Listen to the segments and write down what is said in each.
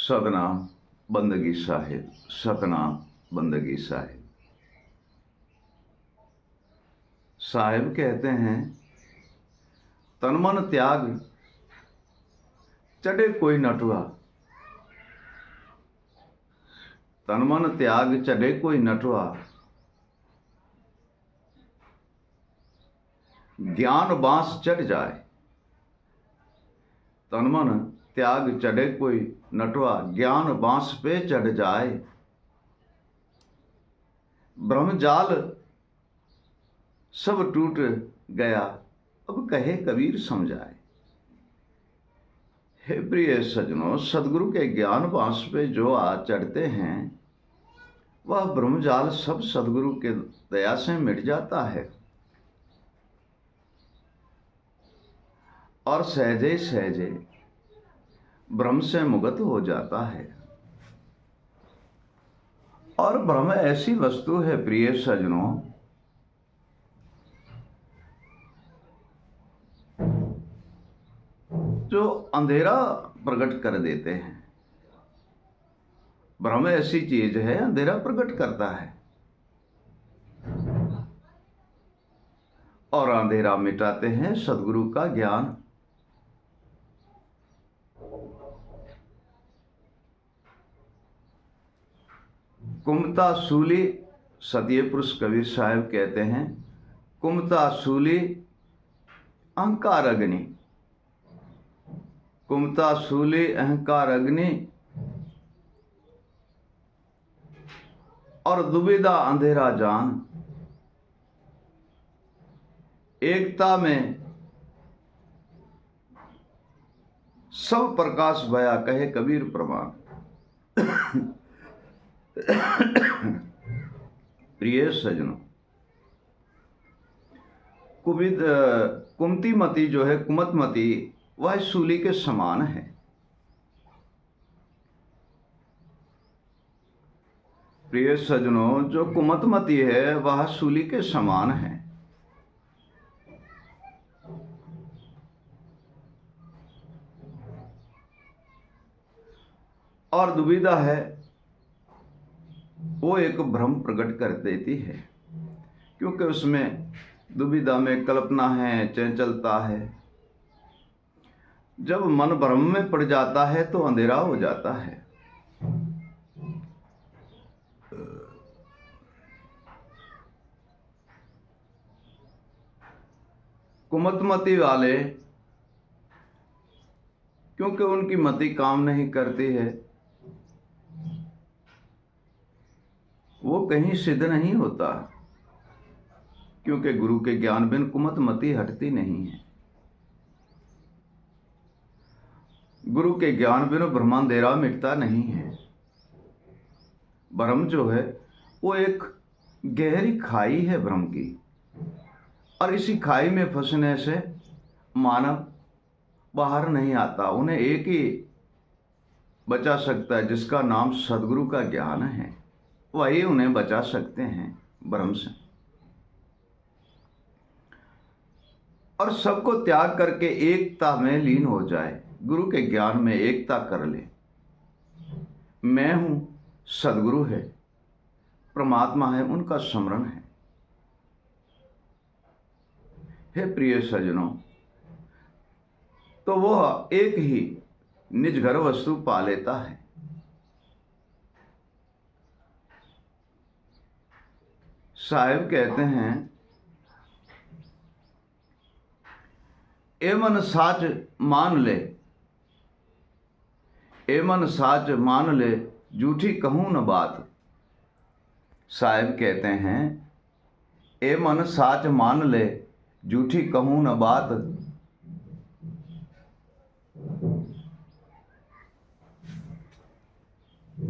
सतनाम बंदगी साहिब, सतनाम बंदगी साहिब। साहिब कहते हैं, तन मन त्याग चढ़े कोई नटुआ। तन मन त्याग चढ़े कोई नटुआ, ज्ञान बांस चढ़ जाए। तन मन त्याग चढ़े कोई नटुआ, ज्ञान बांस पे चढ़ जाए। ब्रह्मजाल सब टूट गया, अब कहे कबीर समझाए। हे प्रिय सजनों, सदगुरु के ज्ञान बांस पे जो आ चढ़ते हैं वह ब्रह्मजाल सब सदगुरु के दया से मिट जाता है और सहजे सहजे ब्रह्म से मुक्त हो जाता है। और ब्रह्म ऐसी वस्तु है प्रिय सजनों, जो अंधेरा प्रकट कर देते हैं। ब्रह्म ऐसी चीज है, अंधेरा प्रकट करता है और अंधेरा मिटाते हैं सदगुरु का ज्ञान। कुमता सूली, सतीय पुरुष कबीर साहब कहते हैं, कुमता सूली अहंकार अग्नि। कुमता सूली अहंकार अग्नि और दुविधा अंधेरा जान। एकता में सब प्रकाश भया, कहे कबीर प्रमाण। प्रिय सजनों, कुमती मती जो है, कुमत मती, वह सूली के समान है। प्रिय सजनों, जो कुमतमती है वह सूली के समान है। और दुविधा है, वो एक भ्रम प्रकट कर देती है, क्योंकि उसमें दुविधा में कल्पना है, चंचलता है। जब मन भ्रम में पड़ जाता है तो अंधेरा हो जाता है। कुमतमती वाले, क्योंकि उनकी मति काम नहीं करती है, वो कहीं सिद्ध नहीं होता, क्योंकि गुरु के ज्ञान बिन कुमतमती हटती नहीं है। गुरु के ज्ञान बिन ब्रह्मांधेरा मिटता नहीं है। ब्रह्म जो है वो एक गहरी खाई है ब्रह्म की, और इसी खाई में फंसने से मानव बाहर नहीं आता। उन्हें एक ही बचा सकता है, जिसका नाम सदगुरु का ज्ञान है। वही उन्हें बचा सकते हैं ब्रह्म से। और सबको त्याग करके एकता में लीन हो जाए, गुरु के ज्ञान में एकता कर ले। मैं हूं, सदगुरु है, परमात्मा है, उनका स्मरण है। हे प्रिय सजनों, तो वह एक ही निज घर वस्तु पा लेता है। साहिब कहते हैं, ए मन साच मान ले, ए मन साच मान ले, झूठी कहूं न बात। साहिब कहते हैं, ए मन साच मान ले, झूठी कहूं न बात।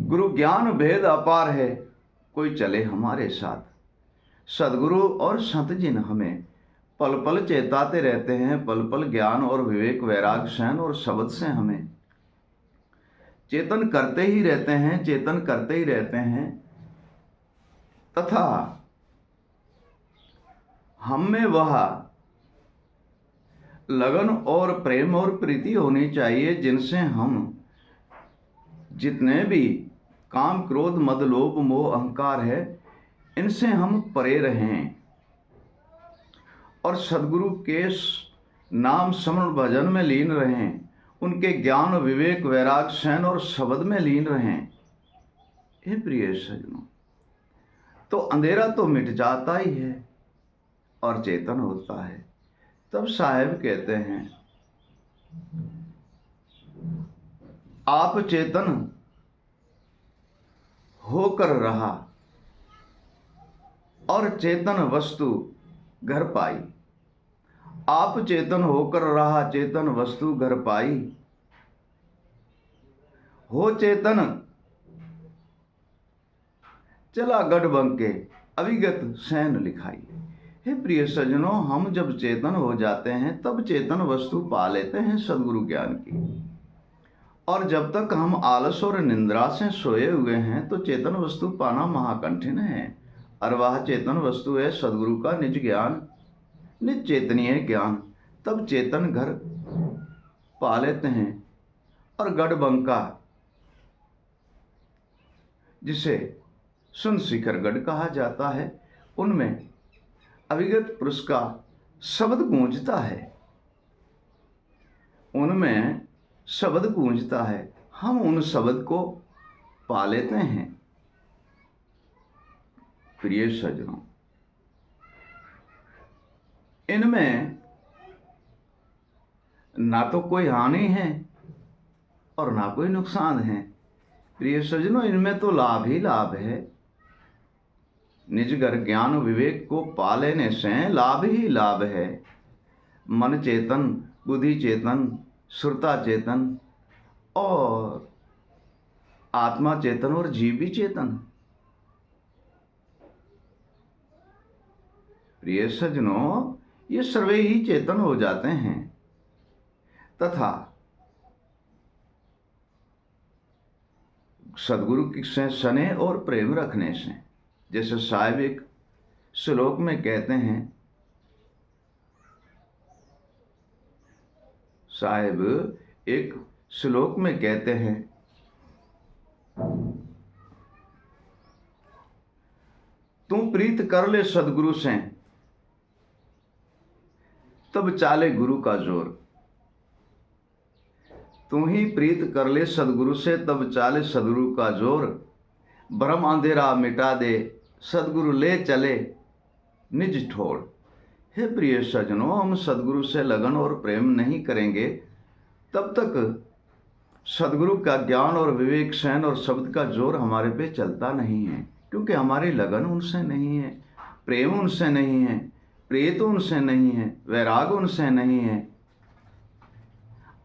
गुरु ज्ञान भेद अपार है, कोई चले हमारे साथ। सदगुरु और संत जिन हमें पल पल चेताते रहते हैं, पल पल ज्ञान और विवेक वैराग सहन और शब्द से हमें चेतन करते ही रहते हैं, चेतन करते ही रहते हैं। तथा हम में वह लगन और प्रेम और प्रीति होनी चाहिए, जिनसे हम जितने भी काम क्रोध मद लोभ मोह अहंकार है, इनसे हम परे रहें और सदगुरु के नाम स्मरण भजन में लीन रहें, उनके ज्ञान विवेक वैराग शयन और शब्द में लीन रहें। हे प्रिय सज्जनों, तो अंधेरा तो मिट जाता ही है और चेतन होता है। तब साहेब कहते हैं, आप चेतन होकर रहा और चेतन वस्तु घर पाई। आप चेतन होकर रहा, चेतन वस्तु घर पाई। हो चेतन चला गढ़ बंके, अविगत सैन लिखाई। हे प्रिय सज्जनों, हम जब चेतन हो जाते हैं तब चेतन वस्तु पा लेते हैं सदगुरु ज्ञान की। और जब तक हम आलस और निंद्रा से सोए हुए हैं तो चेतन वस्तु पाना महाकठिन है। और वह चेतन वस्तु है सदगुरु का निज ज्ञान, निज चेतनीय ज्ञान। तब चेतन घर पा लेते हैं। और गढ़ बंका, जिसे सुन शिखर गढ़ कहा जाता है, उनमें अविगत पुरुष का शब्द गूंजता है, उनमें शब्द गूंजता है। हम उन शब्द को पा लेते हैं। प्रिय सज्जनों, इनमें ना तो कोई हानि है और ना कोई नुकसान है। प्रिय सज्जनों, इनमें तो लाभ ही लाभ है। निजगर ज्ञान विवेक को पा लेने से लाभ ही लाभ है। मन चेतन, बुद्धि चेतन, सुरता चेतन और आत्मा चेतन और जीव भी चेतन। प्रिय सज्जनों, ये सर्वे ही चेतन हो जाते हैं। तथा सदगुरु से स्नेह और प्रेम रखने से, जैसे साहिब एक श्लोक में कहते हैं, साहिब एक श्लोक में कहते हैं, तू प्रीत कर ले सदगुरु से तब चाले गुरु का जोर। तू ही प्रीत कर ले सदगुरु से तब चाले सदगुरु का जोर। भ्रम अंधेरा मिटा दे सदगुरु ले चले निज ठोर। हे प्रिय सज्जनों, हम सदगुरु से लगन और प्रेम नहीं करेंगे तब तक सदगुरु का ज्ञान और विवेक शयन और शब्द का जोर हमारे पे चलता नहीं है, क्योंकि हमारी लगन उनसे नहीं है, प्रेम उनसे नहीं है, प्रीत उनसे नहीं है, वैराग उनसे नहीं है।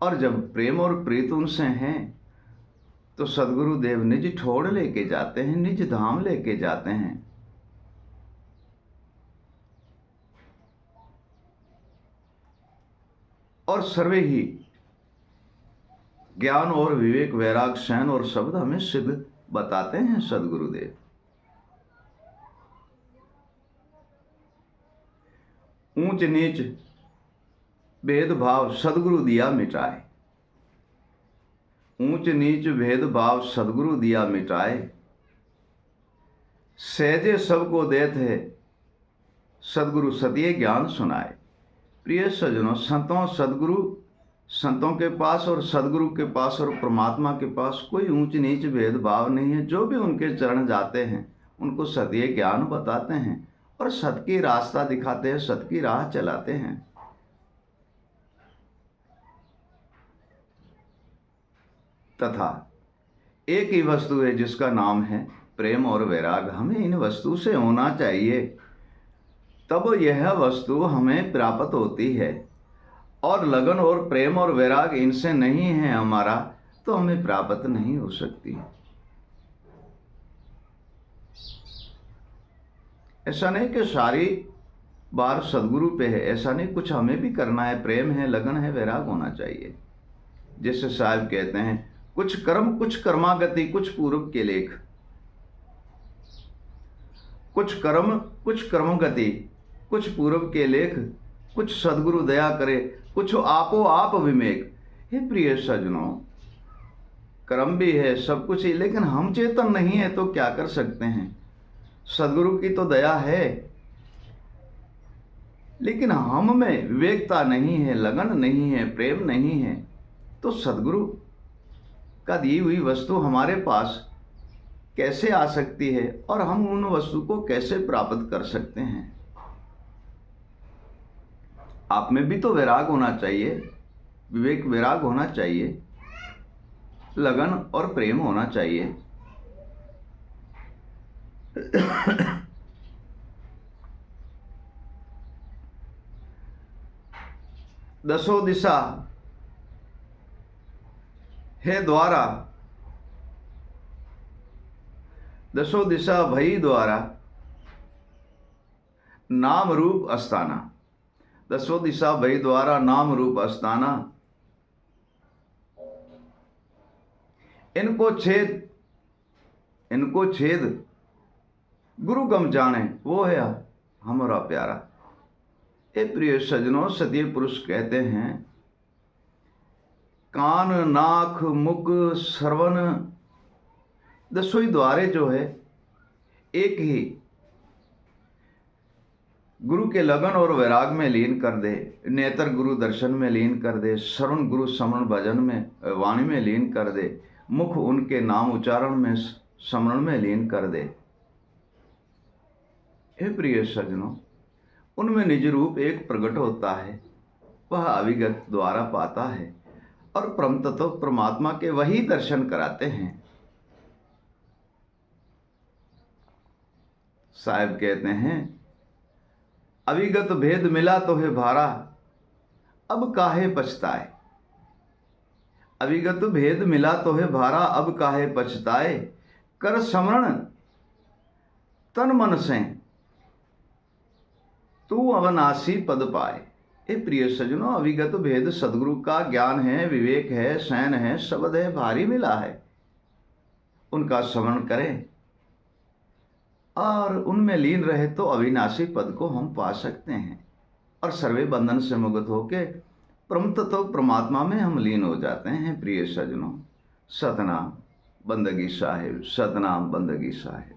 और जब प्रेम और प्रीत उनसे हैं तो सदगुरु देव निज ठोड़ लेके जाते हैं, निज धाम लेके जाते हैं। और सर्वे ही ज्ञान और विवेक वैराग शयन और शब्द हमें सिद्ध बताते हैं सदगुरुदेव। ऊंच नीच भेदभाव सदगुरु दिया मिटाए। ऊंच नीच भेदभाव सदगुरु दिया मिटाए। सहजे सबको देत है सदगुरु सत्य ज्ञान सुनाए। प्रिय सज्जनों, संतों के पास और सदगुरु के पास और परमात्मा के पास कोई ऊंच नीच भेदभाव नहीं है। जो भी उनके चरण जाते हैं उनको सत्य ज्ञान बताते हैं और सत्य की रास्ता दिखाते हैं, सत्य की राह चलाते हैं। तथा एक ही वस्तु है जिसका नाम है प्रेम और वैराग। हमें इन वस्तु से होना चाहिए, तब यह वस्तु हमें प्राप्त होती है। और लगन और प्रेम और वैराग इनसे नहीं है हमारा, तो हमें प्राप्त नहीं हो सकती। ऐसा नहीं कि सारी बार सदगुरु पे है, ऐसा नहीं, कुछ हमें भी करना है। प्रेम है, लगन है, वैराग होना चाहिए। जैसे साहब कहते हैं, कुछ कर्म कुछ कर्मागति कुछ पूर्व के लेख। कुछ कर्म कुछ कर्मगति कुछ पूर्व के लेख, कुछ सदगुरु दया करे कुछ आपो आप विवेक। हे प्रिय सज्जनों, कर्म भी है, सब कुछ है, लेकिन हम चेतन नहीं है तो क्या कर सकते हैं। सदगुरु की तो दया है, लेकिन हम में विवेकता नहीं है, लगन नहीं है, प्रेम नहीं है, तो सदगुरु का दी हुई वस्तु हमारे पास कैसे आ सकती है और हम उन वस्तु को कैसे प्राप्त कर सकते हैं। आप में भी तो वैराग होना चाहिए, विवेक वैराग होना चाहिए, लगन और प्रेम होना चाहिए। दसों दिशा है द्वारा, दसों दिशा भई द्वारा, नाम रूप अस्ताना। दसों दिशा भई द्वारा, नाम रूप अस्ताना। इनको छेद गुरु गम जाने, वो है हमारा प्यारा। ए प्रिय सजनों, सतीय पुरुष कहते हैं, कान नाक मुख श्रवण दसों ही द्वारे जो है एक ही गुरु के लगन और वैराग में लीन कर दे, नेत्र गुरु दर्शन में लीन कर दे, श्रवण गुरु समरण भजन में वाणी में लीन कर दे, मुख उनके नाम उच्चारण में स्मरण में लीन कर दे। हे प्रिय सजनों, उनमें निज रूप एक प्रकट होता है, वह अविगत द्वारा पाता है और परम तत्व परमात्मा के वही दर्शन कराते हैं। साहब कहते हैं, अविगत भेद मिला तो है भारा, अब काहे पछताए। अविगत भेद मिला तो है भारा, अब काहे पछताए। कर स्मरण तन मन से, तू अविनाशी पद पाए। ए प्रिय सजनों, अविगत भेद सदगुरु का ज्ञान है, विवेक है, शयन है, शब्द है, भारी मिला है। उनका स्मरण करें और उनमें लीन रहे तो अविनाशी पद को हम पा सकते हैं और सर्वे बंधन से मुक्त होके परम तत्व परमात्मा में हम लीन हो जाते हैं। प्रिय सजनों, सतनाम बंदगी साहिब, सतनाम बंदगी साहिब।